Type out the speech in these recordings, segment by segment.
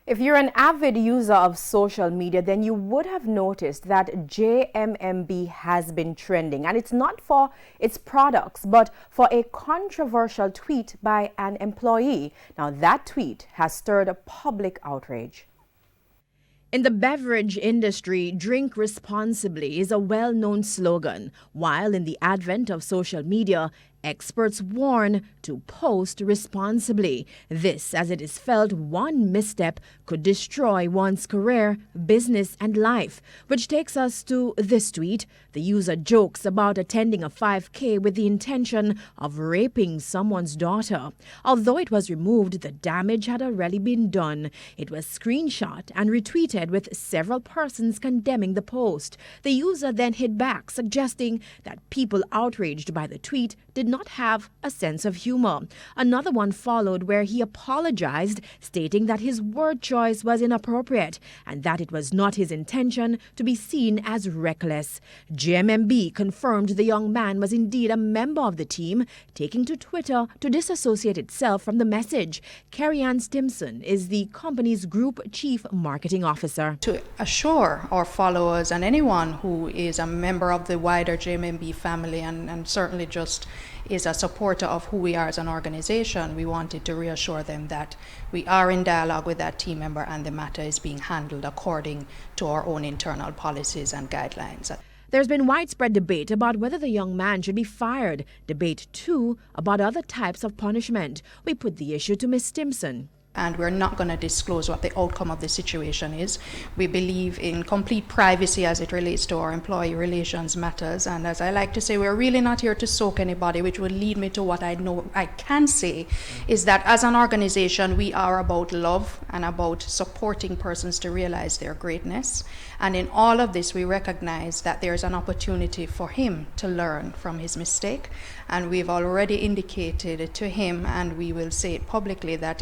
If you're an avid user of social media, then you would have noticed that JMMB has been trending. And it's not for its products, but for a controversial tweet by an employee. Now, that tweet has stirred a public outrage. In the beverage industry, drink responsibly is a well-known slogan, while in the advent of social media, experts warn to post responsibly. This, as it is felt one misstep could destroy one's career, business, and life. Which takes us to this tweet. The user jokes about attending a 5K with the intention of raping someone's daughter. Although it was removed, the damage had already been done. It was screenshot and retweeted with several persons condemning the post. The user then hit back, suggesting that people outraged by the tweet did not have a sense of humor. Another one followed where he apologized, stating that his word choice was inappropriate and that it was not his intention to be seen as reckless. JMMB confirmed the young man was indeed a member of the team, taking to Twitter to disassociate itself from the message. Carrie Ann Stimson is the company's Group Chief Marketing Officer. To assure our followers and anyone who is a member of the wider JMMB family and certainly just is a supporter of who we are as an organization, we wanted to reassure them that we are in dialogue with that team member and the matter is being handled according to our own internal policies and guidelines. There's been widespread debate about whether the young man should be fired. Debate, too, about other types of punishment. We put the issue to Ms. Stimson. And we're not going to disclose what the outcome of the situation is. We believe in complete privacy as it relates to our employee relations matters. And as I like to say, we're really not here to soak anybody, which would lead me to what I know I can say is that as an organization, we are about love and about supporting persons to realize their greatness. And in all of this, we recognize that there's an opportunity for him to learn from his mistake. And we've already indicated to him, and we will say it publicly, that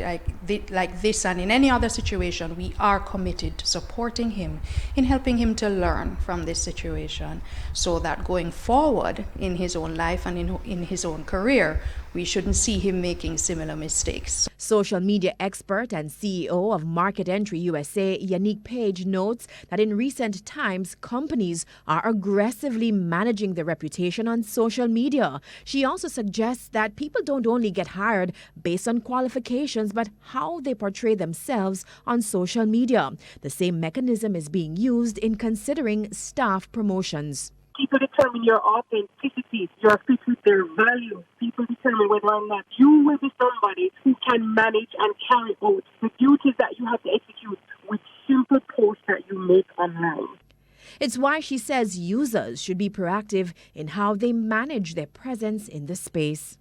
like this and in any other situation, we are committed to supporting him in helping him to learn from this situation so that going forward in his own life and in his own career, we shouldn't see him making similar mistakes. Social media expert and CEO of Market Entry USA, Yannick Page, notes that in recent times, companies are aggressively managing their reputation on social media. She also suggests that people don't only get hired based on qualifications, but how they portray themselves on social media. The same mechanism is being used in considering staff promotions. People determine your authenticity, your fit with their values. People determine whether or not you will be somebody who can manage and carry out the duties that you have to execute with simple posts that you make online. It's why she says users should be proactive in how they manage their presence in the space.